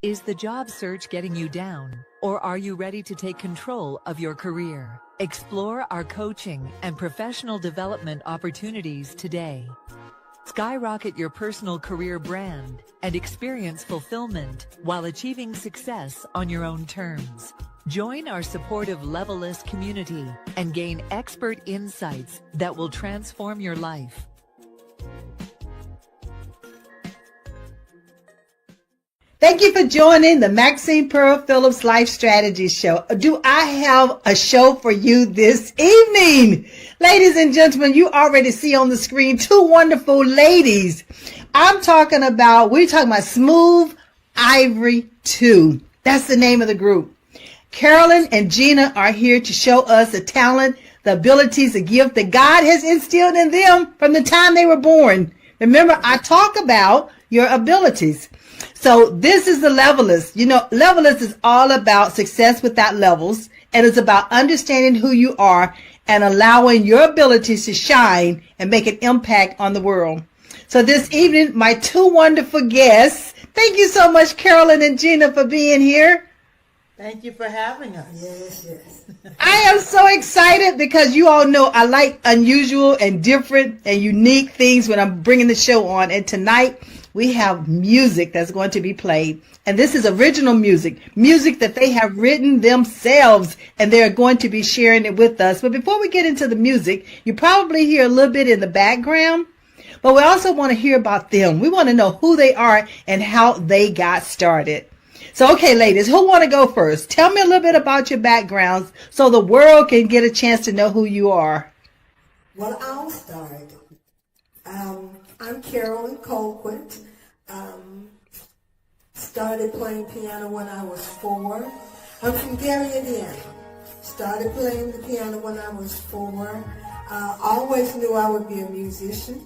Is the job search getting you down, or are you ready to take control of your career? Explore our coaching and professional development opportunities today. Skyrocket your personal career brand and experience fulfillment while achieving success on your own terms. Join our supportive Levelist community and gain expert insights that will transform your life. Thank you for joining the Maxine Phillips Life Strategy Show. Do I have a show for you this evening? Ladies and gentlemen, you already see on the screen two wonderful ladies. We're talking about Smooth Ivory 2. That's the name of the group. Carolyn and Gina are here to show us the talent, the abilities, the gift that God has instilled in them from the time they were born. Remember, I talk about your abilities. So this is the Levelist. You know, Levelist is all about success without levels, and it's about understanding who you are and allowing your abilities to shine and make an impact on the world. So this evening, my two wonderful guests, thank you so much, Carolyn and Gina, for being here. Thank you for having us. Yes. I am so excited because you all know I like unusual and different and unique things when I'm bringing the show on. And tonight we have music that's going to be played. And this is original music that they have written themselves, and they're going to be sharing it with us. But before we get into the music, you probably hear a little bit in the background, but we also want to hear about them. We want to know who they are and how they got started. So, okay, ladies, who want to go first? Tell me a little bit about your backgrounds so the world can get a chance to know who you are. Well, I'll start. I'm Carolyn Colquitt. Started playing piano when I was 4. I'm from Gary, Indiana. Started playing the piano when I was 4. Always knew I would be a musician.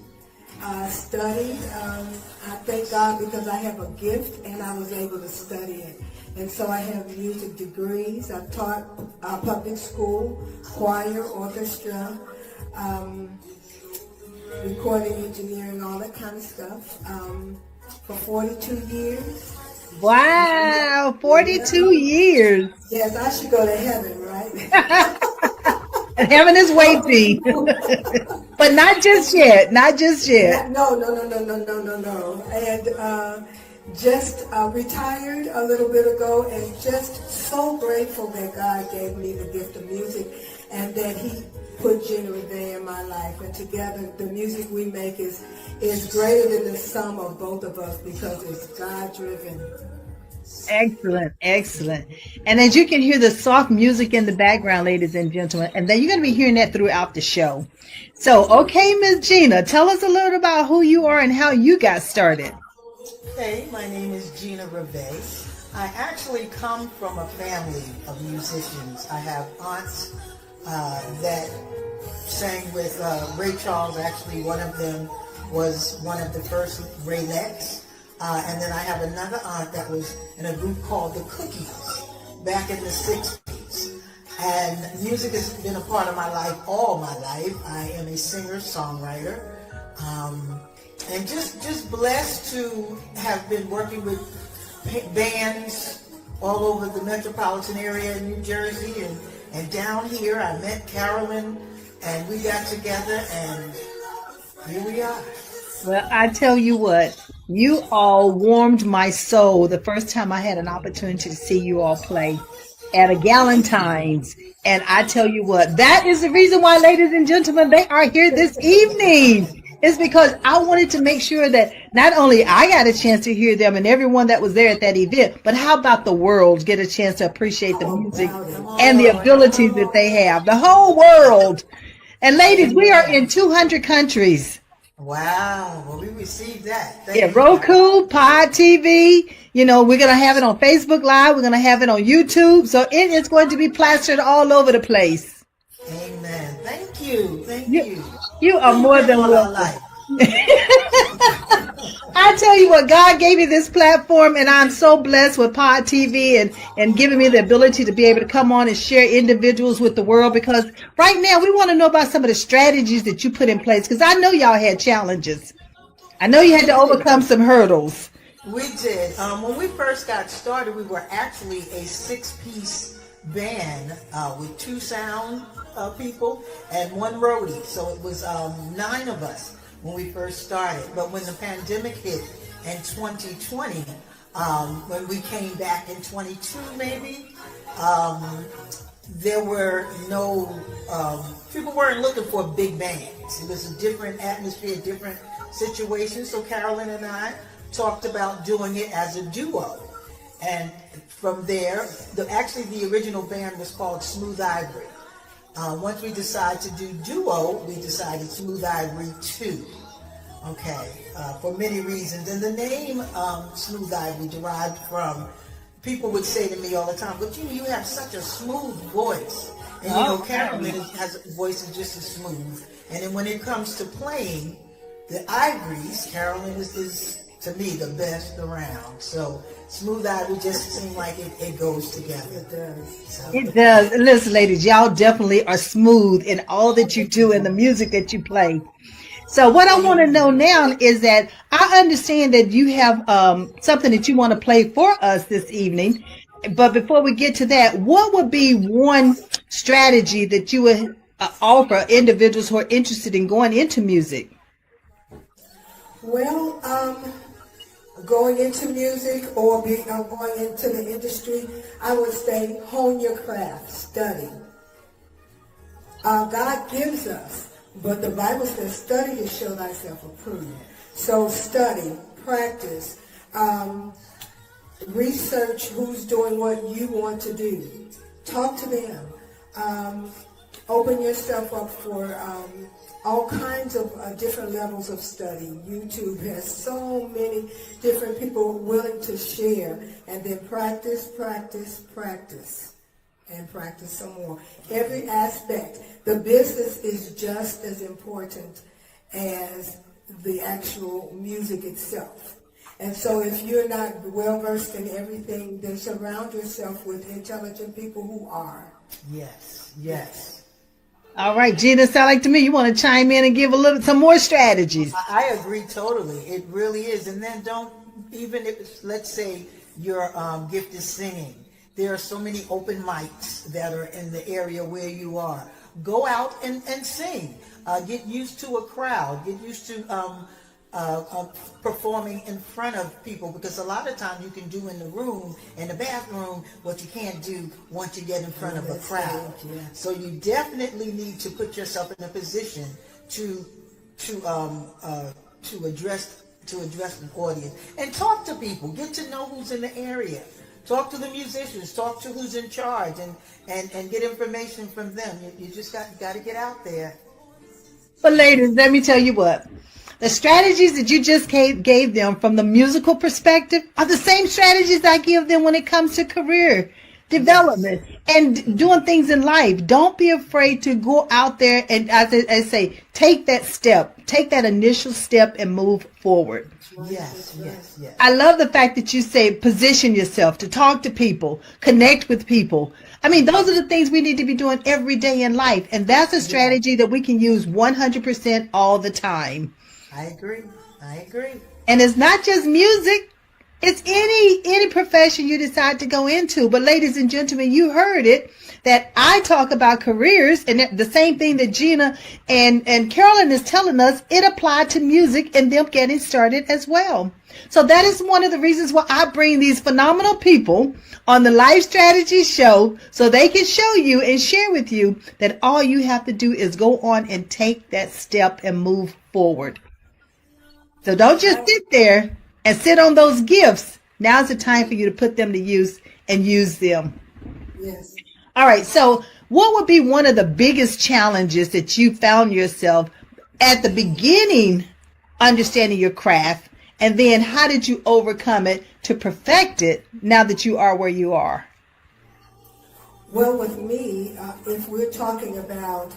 Studied. I thank God because I have a gift and I was able to study it. And so I have music degrees. I've taught public school, choir, orchestra, recording engineering, all that kind of stuff for 42 years. Wow, 42 years. Yes, I should go to heaven, right? Heaven is waiting. But not just yet. Not just yet. No. And just retired a little bit ago, and just so grateful that God gave me the gift of music and that he put Gina Reve in my life. And together, the music we make is greater than the sum of both of us because it's God-driven. Excellent, excellent. And as you can hear the soft music in the background, ladies and gentlemen, and then you're going to be hearing that throughout the show. So, okay, Miss Gina, tell us a little about who you are and how you got started. Hey, my name is Gina Reve. I actually come from a family of musicians. I have aunts that sang with Ray Charles. Actually, one of them was one of the first Raylettes. And then I have another aunt that was in a group called the Cookies back in the 60s. And music has been a part of my life all my life. I am a singer-songwriter. And just blessed to have been working with bands all over the metropolitan area in New Jersey and down here. I met Carolyn and we got together and here we are. Well, I tell you what, you all warmed my soul the first time I had an opportunity to see you all play at a Galentine's. And I tell you what, that is the reason why, ladies and gentlemen, they are here this evening. It's because I wanted to make sure that not only I got a chance to hear them and everyone that was there at that event, but how about the world get a chance to appreciate the music and the abilities that they have, the whole world. And ladies, we are in 200 countries. Wow. Well, we received that. Roku, Pod TV. You know, we're going to have it on Facebook Live. We're going to have it on YouTube. So it is going to be plastered all over the place. Amen. Thank you. Thank you. You are more than welcome. I tell you what, God gave me this platform, and I'm so blessed with Pod TV and giving me the ability to be able to come on and share individuals with the world, because right now we want to know about some of the strategies that you put in place, because I know y'all had challenges. I know you had to overcome some hurdles. We did. When we first got started, we were actually a six-piece band with two sound people and one roadie. So it was 9 of us when we first started. But when the pandemic hit in 2020, when we came back in 22 maybe, there were no, people weren't looking for big bands. It was a different atmosphere, different situation. So Carolyn and I talked about doing it as a duo. And from there, the original band was called Smooth Ivory. Once we decided to do duo, we decided Smooth Ivory 2. Okay, for many reasons. And the name Smooth Ivory derived from, people would say to me all the time, but you have such a smooth voice. And Carolyn has a voice that's just as smooth. And then when it comes to playing the ivories, Carolyn is to me the best around. So Smooth Ivory just seemed like it goes together. It does. So. It does. Listen, ladies, y'all definitely are smooth in all that you do and the music that you play. So what I want to know now is that I understand that you have something that you want to play for us this evening. But before we get to that, what would be one strategy that you would offer individuals who are interested in going into music? Well, going into music or going into the industry, I would say hone your craft, study. God gives us, but the Bible says study to show thyself approved. So study, practice, research who's doing what you want to do. Talk to them. Open yourself up for all kinds of different levels of study. YouTube has so many different people willing to share. And then practice, practice, practice. And practice some more. Every aspect. The business is just as important as the actual music itself. And so if you're not well versed in everything, then surround yourself with intelligent people who are. Yes, yes. All right, Gina, sound like to me you want to chime in and give some more strategies. I agree totally. It really is. And then even if, let's say your gift is singing, there are so many open mics that are in the area where you are. Go out and sing. Get used to a crowd. Get used to performing in front of people, because a lot of times you can do in the bathroom, what you can't do once you get in front of a crowd. Yeah. So you definitely need to put yourself in a position to address an audience and talk to people. Get to know who's in the area. Talk to the musicians. Talk to who's in charge, and get information from them. You just got to get out there. But ladies, let me tell you what. The strategies that you just gave them from the musical perspective are the same strategies I give them when it comes to career development and doing things in life. Don't be afraid to go out there and, as I say, take that step, take that initial step and move forward. Yes, yes, yes. I love the fact that you say position yourself to talk to people, connect with people. I mean, those are the things we need to be doing every day in life. And that's a strategy that we can use 100% all the time. I agree. And it's not just music. It's any profession you decide to go into. But ladies and gentlemen, you heard it, that I talk about careers, and the same thing that Gina and Carolyn is telling us, it applied to music and them getting started as well. So that is one of the reasons why I bring these phenomenal people on the Life Strategy Show, so they can show you and share with you that all you have to do is go on and take that step and move forward. So don't just sit there and sit on those gifts. Now's the time for you to put them to use and use them. Yes. All right. So what would be one of the biggest challenges that you found yourself at the beginning understanding your craft? And then how did you overcome it to perfect it now that you are where you are? Well, with me, if we're talking about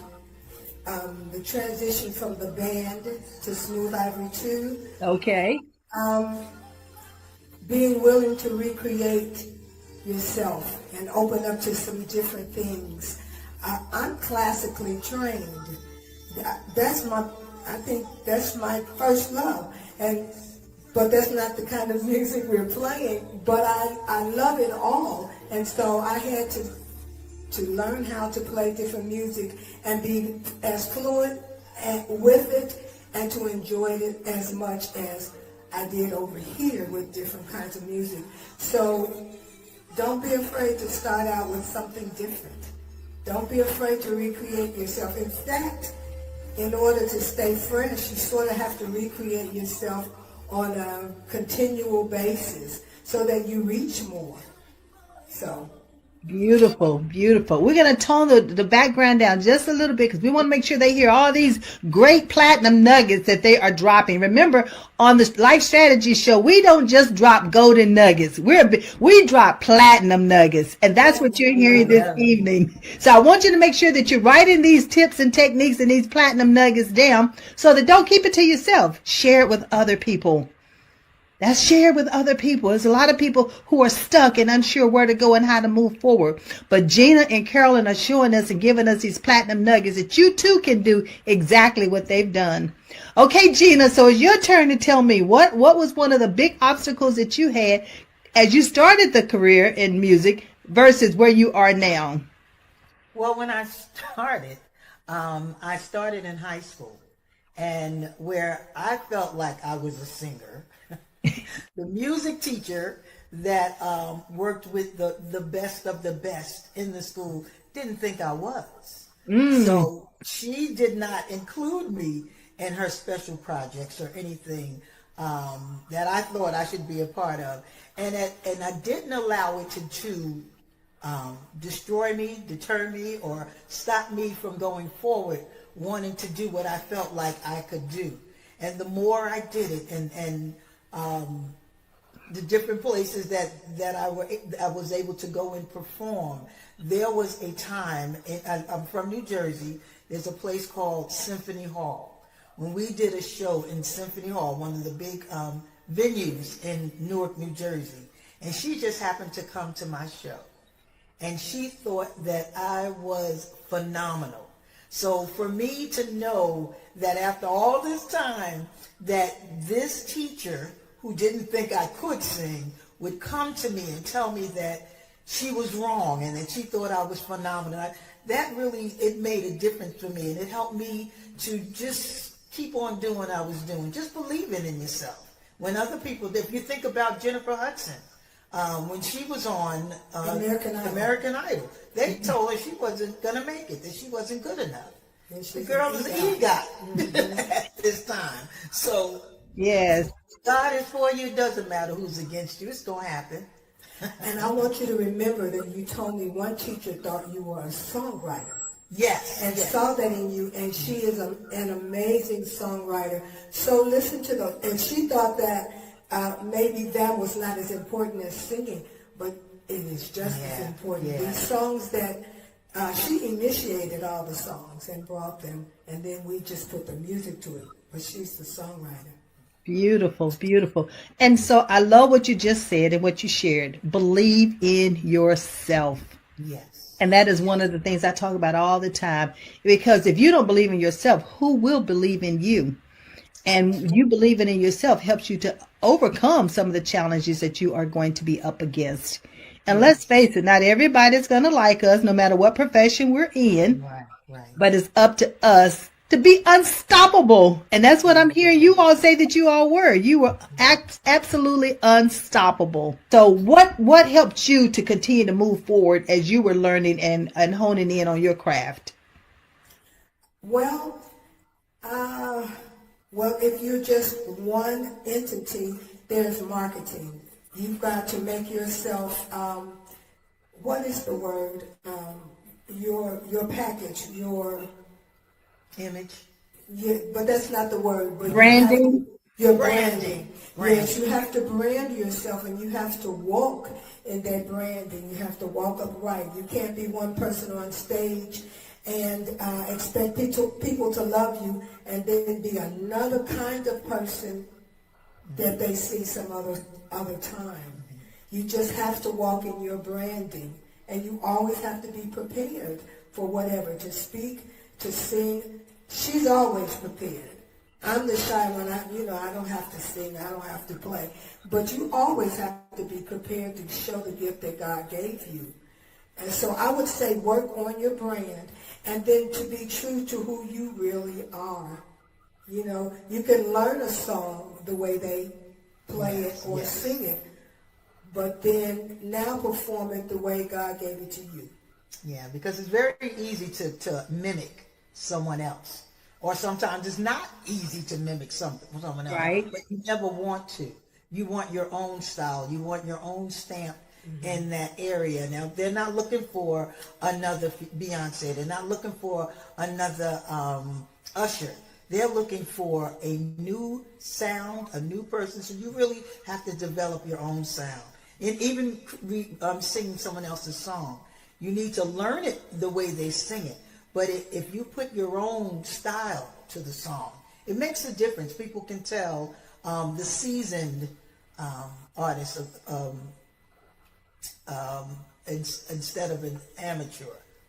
the transition from the band to Smooth Ivory 2. Okay. Being willing to recreate yourself and open up to some different things. I'm classically trained. I think that's my first love. And but that's not the kind of music we're playing. But I love it all, and so I had to learn how to play different music and be as fluent with it and to enjoy it as much as I did over here with different kinds of music. So don't be afraid to start out with something different. Don't be afraid to recreate yourself. In fact, in order to stay fresh, you sort of have to recreate yourself on a continual basis so that you reach more. So beautiful, beautiful. We're going to tone the background down just a little bit because we want to make sure they hear all these great platinum nuggets that they are dropping. Remember, on the Life Strategy Show, we don't just drop golden nuggets. We drop platinum nuggets, and that's what you're hearing this evening. So I want you to make sure that you're writing these tips and techniques and these platinum nuggets down so that don't keep it to yourself. Share it with other people. That's shared with other people. There's a lot of people who are stuck and unsure where to go and how to move forward. But Gina and Carolyn are showing us and giving us these platinum nuggets that you too can do exactly what they've done. Okay, Gina, so it's your turn to tell me what was one of the big obstacles that you had as you started the career in music versus where you are now. Well, when I started in high school, and where I felt like I was a singer. The music teacher that worked with the best of the best in the school didn't think I was. So she did not include me in her special projects or anything that I thought I should be a part of. And I didn't allow it to destroy me, deter me, or stop me from going forward, wanting to do what I felt like I could do. And the more I did it and the different places that I was able to go and perform. There was a time, I'm from New Jersey, there's a place called Symphony Hall. When we did a show in Symphony Hall, one of the big venues in Newark, New Jersey, and she just happened to come to my show. And she thought that I was phenomenal. So for me to know that after all this time, that this teacher who didn't think I could sing would come to me and tell me that she was wrong and that she thought I was phenomenal. That really, it made a difference for me, and it helped me to just keep on doing what I was doing, just believing in yourself. When other people, if you think about Jennifer Hudson, when she was on American Idol, they told her she wasn't going to make it, that she wasn't good enough. The girl was an EGOT at this time. So yes, God is for you. It doesn't matter who's against you. It's going to happen. And I want you to remember that you told me one teacher thought you were a songwriter. Yes. And saw that in you, and she is an amazing songwriter. So listen to those. And she thought that maybe that was not as important as singing, but it is just as important. Yeah. These songs that she initiated all the songs and brought them, and then we just put the music to it. But she's the songwriter. Beautiful, beautiful. And so I love what you just said and what you shared. Believe in yourself. Yes. And that is one of the things I talk about all the time. Because if you don't believe in yourself, who will believe in you? And you believing in yourself helps you to overcome some of the challenges that you are going to be up against. And let's face it, not everybody's going to like us, no matter what profession we're in. Right. But it's up to us to be unstoppable. And that's what I'm hearing you all say that you all were. You were absolutely unstoppable. So what helped you to continue to move forward as you were learning and honing in on your craft? Well, if you're just one entity, there's marketing. You've got to make yourself, what is the word? Your package, your image. Yeah, but that's not the word. But branding. Your branding. Yes, you have to brand yourself, and you have to walk in that branding. You have to walk upright. You can't be one person on stage and expect people to love you, and then be another kind of person that they see some other time. You just have to walk in your branding, and you always have to be prepared for whatever, to speak, to sing. She's always prepared. I'm the shy one. I don't have to sing. I don't have to play. But you always have to be prepared to show the gift that God gave you. And so I would say work on your brand and then to be true to who you really are. You can learn a song the way they play it or sing it, but then now perform it the way God gave it to you. Yeah, because it's very easy to mimic someone else. Or sometimes it's not easy to mimic someone else. Right. But you never want to. You want your own style. You want your own stamp in that area. Now, they're not looking for another Beyonce. They're not looking for another Usher. They're looking for a new sound, a new person. So you really have to develop your own sound. And even singing someone else's song, you need to learn it the way they sing it. But if you put your own style to the song, it makes a difference. People can tell the seasoned artist instead of an amateur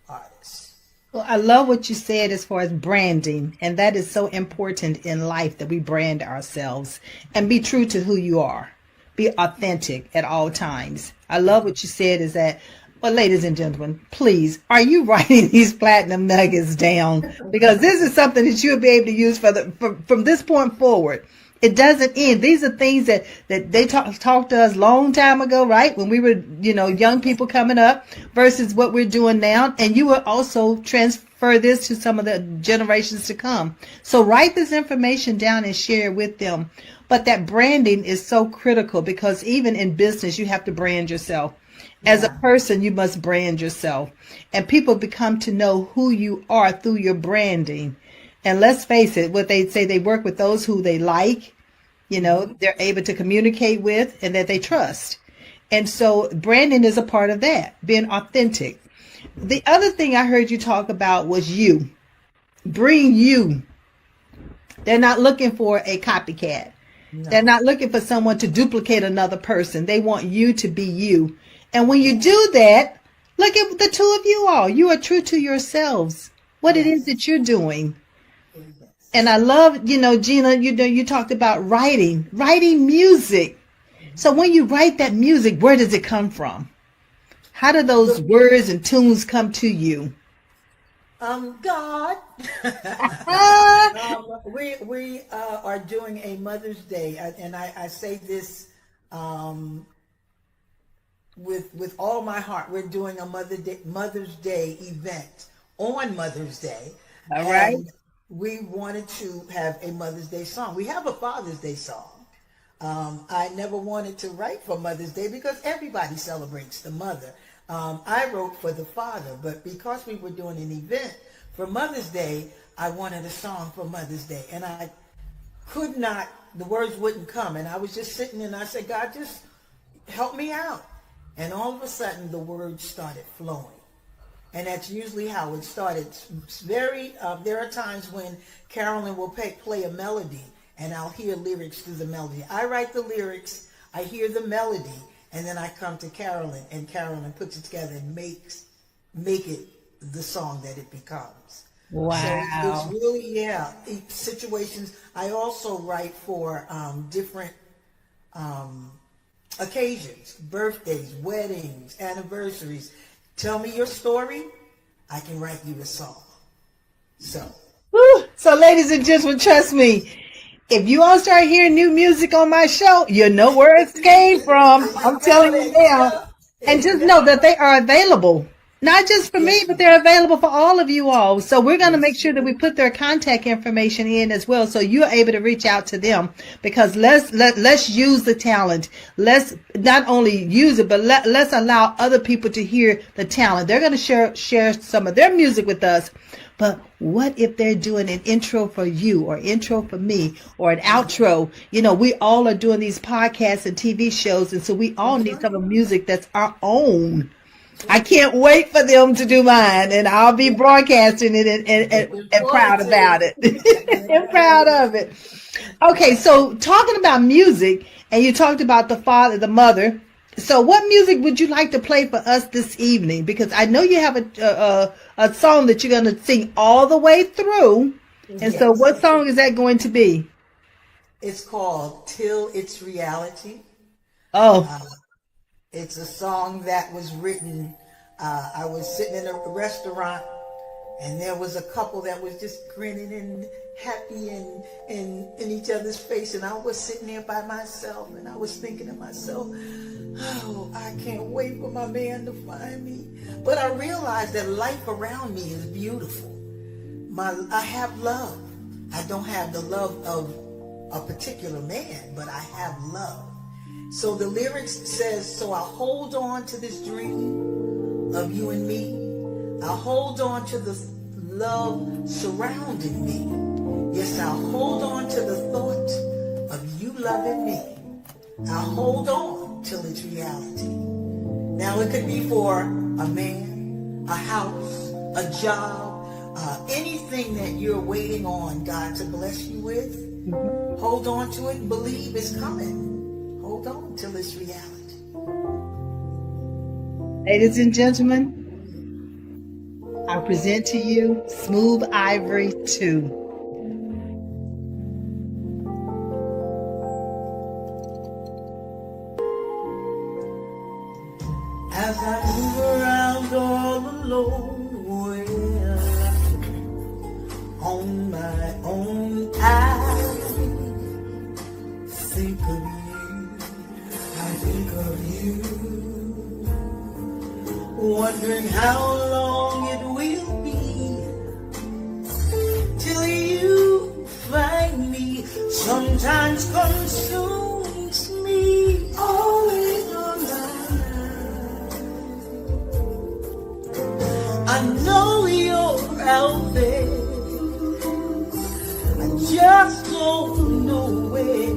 artist. Well, I love what you said as far as branding, and that is so important in life that we brand ourselves and be true to who you are. Be authentic at all times. I love what you said is that, well, ladies and gentlemen, please, are you writing these platinum nuggets down? Because this is something that you'll be able to use from this point forward. It doesn't end. These are things that they talked to us long time ago, right? When we were, young people coming up versus what we're doing now. And you will also transfer this to some of the generations to come. So write this information down and share it with them. But that branding is so critical because even in business, you have to brand yourself. As a person, you must brand yourself. And people become to know who you are through your branding. And let's face it, what they say, they work with those who they like, they're able to communicate with and that they trust. And so branding is a part of that, being authentic. The other thing I heard you talk about was you. Bring you. They're not looking for a copycat. No. They're not looking for someone to duplicate another person. They want you to be you. And when you do that, look at the two of you all. You are true to yourselves, what it is that you're doing. And I love, Gina, you talked about writing music. So when you write that music, where does it come from? How do those words and tunes come to you? God. We are doing a Mother's Day, and I say this with all my heart. We're doing a Mother's Day event on Mother's Day. All right. And we wanted to have a Mother's Day song. We have a Father's Day song. I never wanted to write for Mother's Day because everybody celebrates the mother. I wrote for the father, but because we were doing an event for Mother's Day, I wanted a song for Mother's Day. And I could not, the words wouldn't come. And I was just sitting and I said, God, just help me out. And all of a sudden, the words started flowing. And that's usually how it started. There are times when Carolyn will play a melody, and I'll hear lyrics through the melody. I write the lyrics, I hear the melody, and then I come to Carolyn, and Carolyn puts it together and make it the song that it becomes. Wow. So it's really, situations. I also write for different occasions, birthdays, weddings, anniversaries. Tell me your story, I can write you a song. So ladies and gentlemen, trust me, if you all start hearing new music on my show, you know where it came from. I'm telling you now. And just know that they are available. Not just for me, but they're available for all of you all. So we're going to make sure that we put their contact information in as well, so you're able to reach out to them. Because let's use the talent. Let's not only use it, but let's allow other people to hear the talent. They're going to share some of their music with us. But what if they're doing an intro for you or intro for me or an outro? We all are doing these podcasts and TV shows, and so we all need some of music that's our own. I can't wait for them to do mine, and I'll be broadcasting it and proud about it. And proud of it. Okay, so talking about music, and you talked about the father, the mother. So what music would you like to play for us this evening? Because I know you have a song that you're going to sing all the way through. And so what song is that going to be? It's called Till It's Reality. Oh, It's a song that was written, I was sitting in a restaurant and there was a couple that was just grinning and happy and in each other's face, and I was sitting there by myself and I was thinking to myself, oh, I can't wait for my man to find me. But I realized that life around me is beautiful. I have love. I don't have the love of a particular man, but I have love. So the lyrics says, so I hold on to this dream of you and me. I hold on to the love surrounding me. Yes, I'll hold on to the thought of you loving me. I'll hold on till it's reality. Now it could be for a man, a house, a job, anything that you're waiting on God to bless you with. Hold on to it and believe it's coming. Hold on till it's reality. ladies and gentlemen, I present to you Smooth Ivory 2. As I move around all alone, well, on my own, I think of you. I think of you, wondering how long it will be till you find me. Sometimes consumes me, always on my mind. I know you're out there, I just don't know when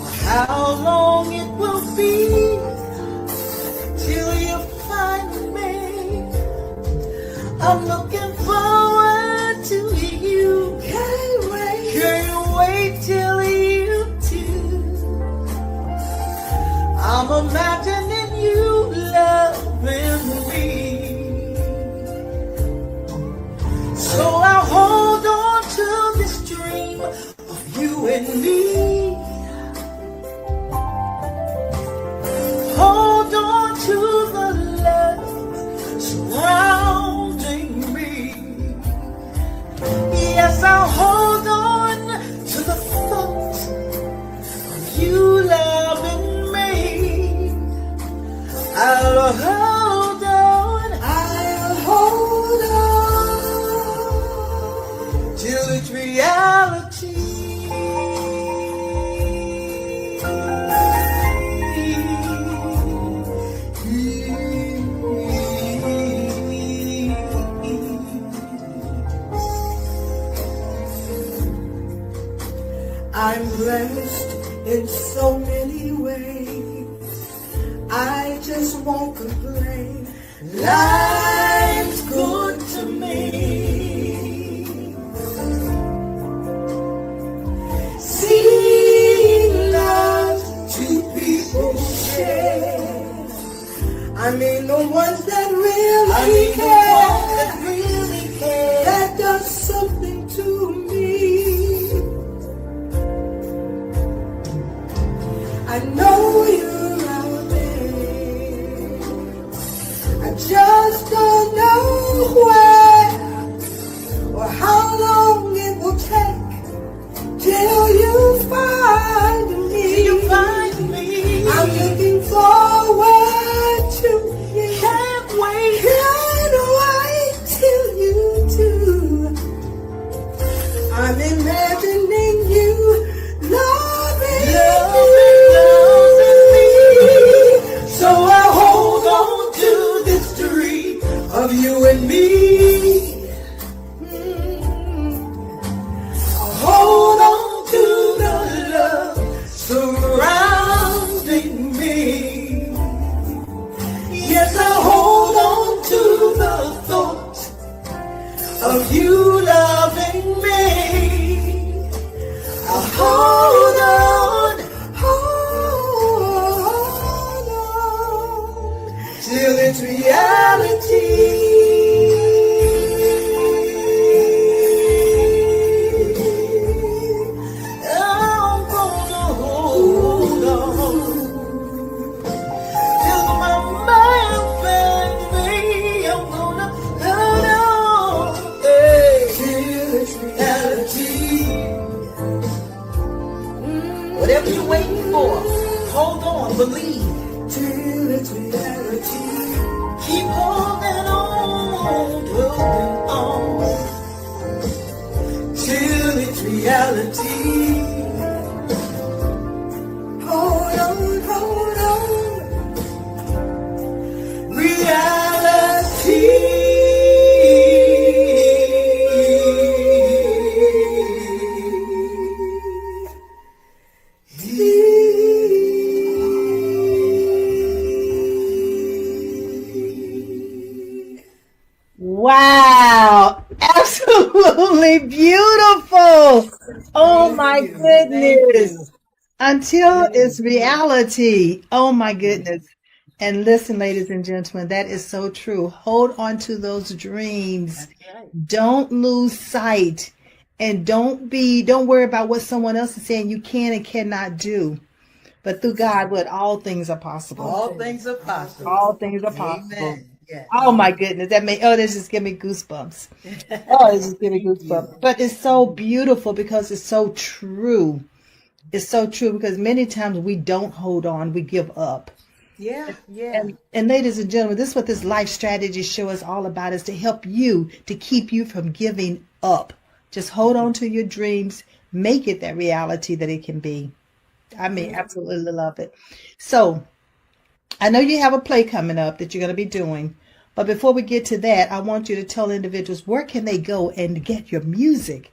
or how long it will be till you find me. I'm looking forward to you. Can't wait till you do. I'm imagining you loving me. So I'll hold on to this dream of you and me. Hold on to the love surrounding me. Yes, I'll hold on to the thought of you loving me. I'll hold on till it's reality. I'm blessed in so many ways. I just won't complain. Life's good to me. See love two people share. I mean the ones that really care. That does something to me. I know you're out there. I just don't know where or how long it will take till you find me. I'm looking forward to you. Can't wait till you do. I'm imagining you loving me. So I hold on to this dream of you and me. I hold on to the love surrounding me. Yes, I hold on to the thought of you loving me. I hold on till it's reality. Oh, believe till it's reality. keep holding on till it's reality. Hold on, hold on. Reality. Wow, absolutely beautiful. Oh my goodness. Until it's reality. Oh my goodness. And listen, ladies and gentlemen, that is so true. Hold on to those dreams. Don't lose sight, and don't worry about what someone else is saying you can and cannot do. But through God, all things are possible. All things are possible. All things are possible. Amen. Yeah. Oh my goodness, this just give me goosebumps. Oh, this just give me goosebumps. But it's so beautiful because it's so true. It's so true because many times we don't hold on, we give up. Yeah, yeah. And ladies and gentlemen, this is what this life strategy show is all about, is to help you, to keep you from giving up. Just hold on to your dreams, make it that reality that it can be. I mean, absolutely love it. So I know you have a play coming up that you're going to be doing. But before we get to that, I want you to tell individuals, where can they go and get your music?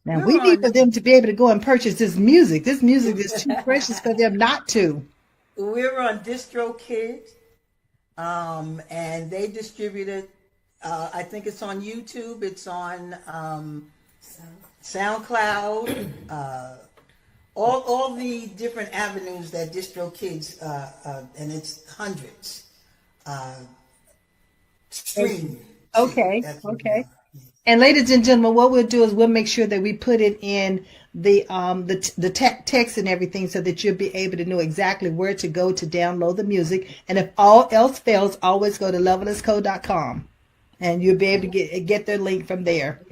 Now, we need for them to be able to go and purchase this music. This music is too precious for them not to. We're on DistroKid, and they distribute it. I think it's on YouTube. It's on SoundCloud. All the different avenues that DistroKids, and it's hundreds, stream. Okay, okay. And ladies and gentlemen, what we'll do is we'll make sure that we put it in the text and everything so that you'll be able to know exactly where to go to download the music. And if all else fails, always go to levelisco.com and you'll be able to get their link from there.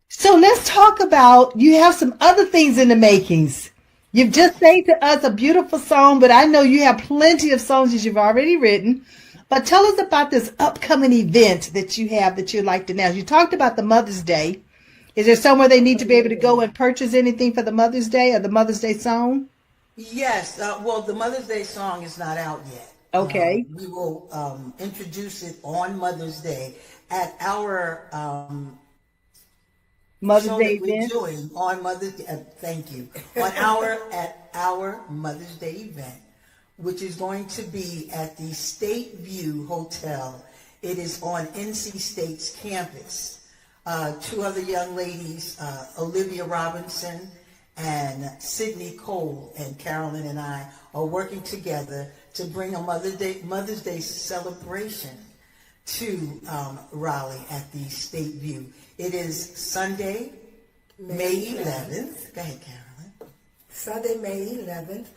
So let's talk about, you have some other things in the makings. You've just sang to us a beautiful song, but I know you have plenty of songs that you've already written. But tell us about this upcoming event that you have that you'd like to announce. You talked about the Mother's Day. Is there somewhere they need to be able to go and purchase anything for the Mother's Day or the Mother's Day song? Yes. Well, the Mother's Day song is not out yet. Okay. We will introduce it on Mother's Day at our Mother's show Day that we're event? doing on Mother's Day. Thank you. At our Mother's Day event, which is going to be at the State View Hotel. It is on NC State's campus. Two other young ladies, Olivia Robinson and Sydney Cole, and Carolyn and I are working together to bring a Mother's Day celebration to Raleigh at the State View. It is Sunday, May 11th. Go ahead, Carolyn. Sunday, May 11th.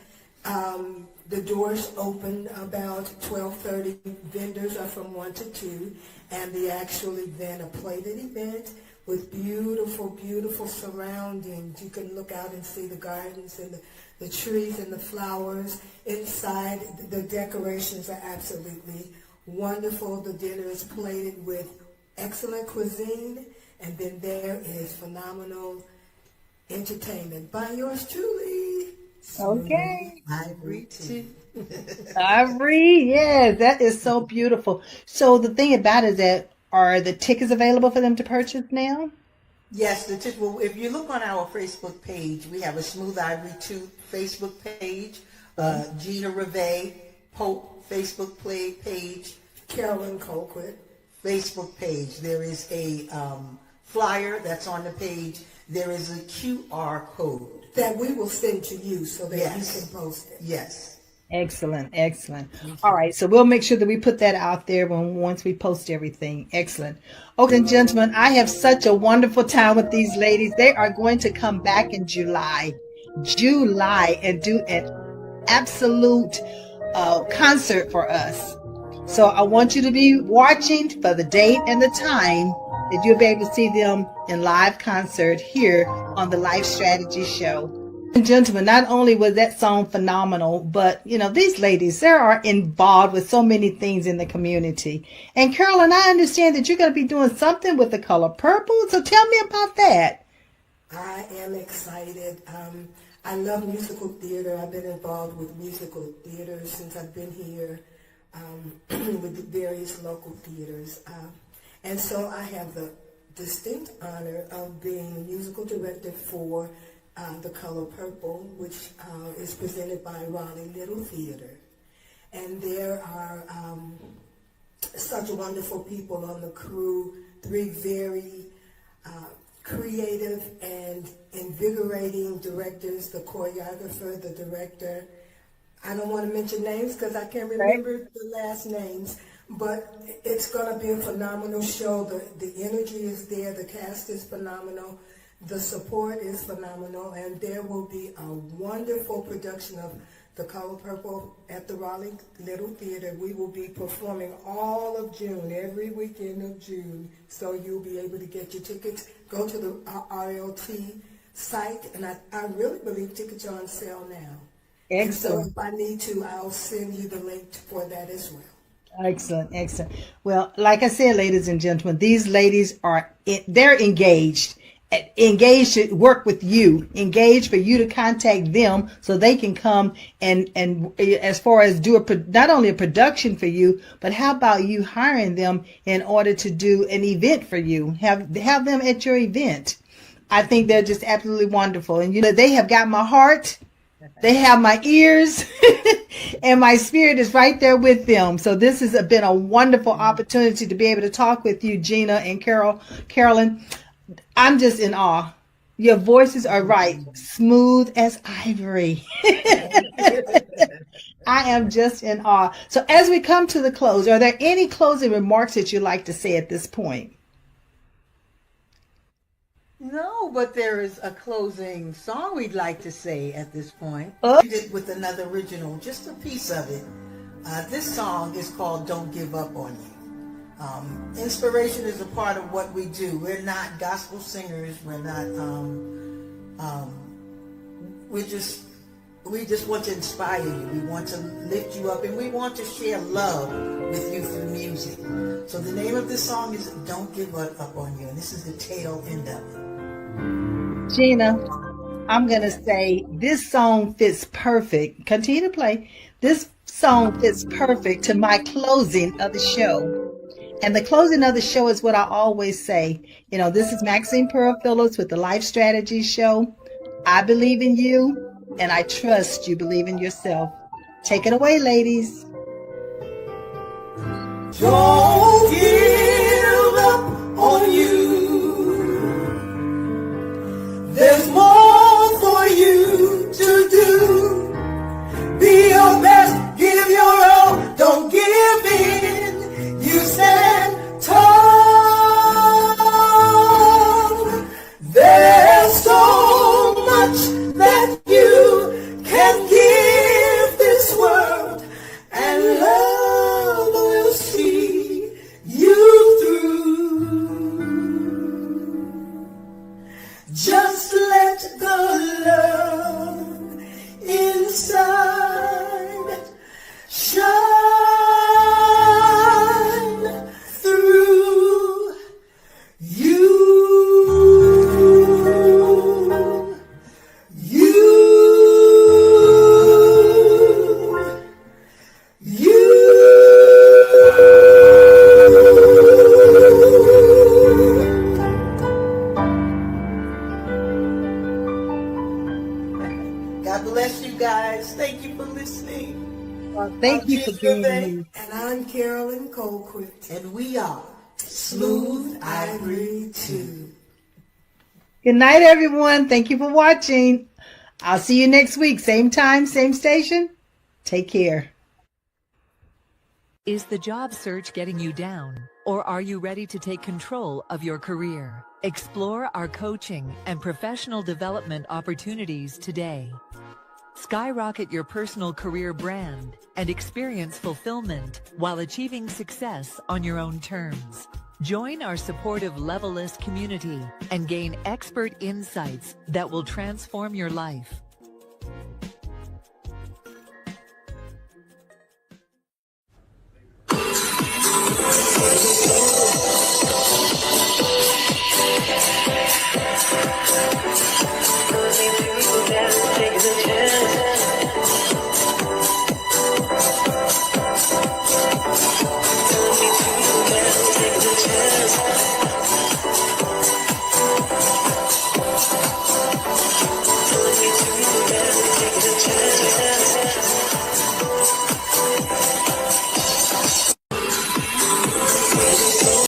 The doors open about 12:30. Vendors are from 1 to 2. And the actual event, a plated event with beautiful, beautiful surroundings. You can look out and see the gardens and the trees and the flowers. Inside, the decorations are absolutely wonderful. The dinner is plated with excellent cuisine. And then there is phenomenal entertainment by yours truly. Okay. Ivory too. Ivory, yes, that is so beautiful. So the thing about it is that, are the tickets available for them to purchase now? Yes, well, if you look on our Facebook page, we have a Smooth Ivory 2 Facebook page, Gina Reve Pope Facebook page, Carolyn Colquitt Facebook page. There is a flyer that's on the page. There is a QR code that we will send to you so that Yes. you can post it. Yes. Excellent, excellent. All right, so we'll make sure that we put that out there once we post everything. Excellent. Okay, and gentlemen, I have such a wonderful time with these ladies. They are going to come back in July, and do an absolute concert for us. So I want you to be watching for the date and the time that you'll be able to see them in live concert here on the Life Strategy Show. And gentlemen, not only was that song phenomenal, but these ladies, they are involved with so many things in the community. And Carolyn, I understand that you're going to be doing something with the color purple. So tell me about that. I am excited. I love musical theater. I've been involved with musical theater since I've been here with the various local theaters. And so I have the distinct honor of being musical director for The Color Purple, which is presented by Raleigh Little Theater. And there are such wonderful people on the crew, 3 very creative and invigorating directors, the choreographer, the director. I don't want to mention names because I can't remember the last names, but it's going to be a phenomenal show. The energy is there, the cast is phenomenal, the support is phenomenal, and there will be a wonderful production of The Color Purple at the Raleigh Little Theater. We will be performing all of June, every weekend of June, so you'll be able to get your tickets. Go to the RLT site, and I really believe tickets are on sale now. Excellent. And so if I need to, I'll send you the link for that as well. Excellent, excellent. Well, like I said, ladies and gentlemen, these ladies they're engaged to work with you, engaged for you to contact them so they can come and as far as do not only a production for you, but how about you hiring them in order to do an event for you, have them at your event. I think they're just absolutely wonderful. And they have got my heart. They have my ears and my spirit is right there with them. So this has been a wonderful opportunity to be able to talk with you, Gina and Carolyn. I'm just in awe. Your voices are right. Smooth as ivory. I am just in awe. So as we come to the close, are there any closing remarks that you'd like to say at this point? No, but there is a closing song we'd like to say at this point. I did with another original, just a piece of it. This song is called Don't Give Up on You. Inspiration is a part of what we do. We're not gospel singers. We're not, we just want to inspire you. We want to lift you up, and we want to share love with you through music. So the name of this song is Don't Give Up on You, and this is the tail end of it. Gina, I'm going to say this song fits perfect. Continue to play. This song fits perfect to my closing of the show. And the closing of the show is what I always say. This is Maxine Phillips with the Life Strategy Show. I believe in you, and I trust you believe in yourself. Take it away, ladies. Don't give up on you. There's more for you to do. Be your best, give your all, don't give in. You stand tall. There's so much that you can give this world, and love will see you through. Just let the love inside shine through you. God bless you guys. Thank you for listening. Thank you for being here. And I'm Carolyn Colquitt. And we are Smooth Ivory 2. Good night, everyone. Thank you for watching. I'll see you next week. Same time, same station. Take care. Is the job search getting you down, or are you ready to take control of your career? Explore our coaching and professional development opportunities today. Skyrocket your personal career brand and experience fulfillment while achieving success on your own terms. Join our supportive Levelist community and gain expert insights that will transform your life. Take the chance.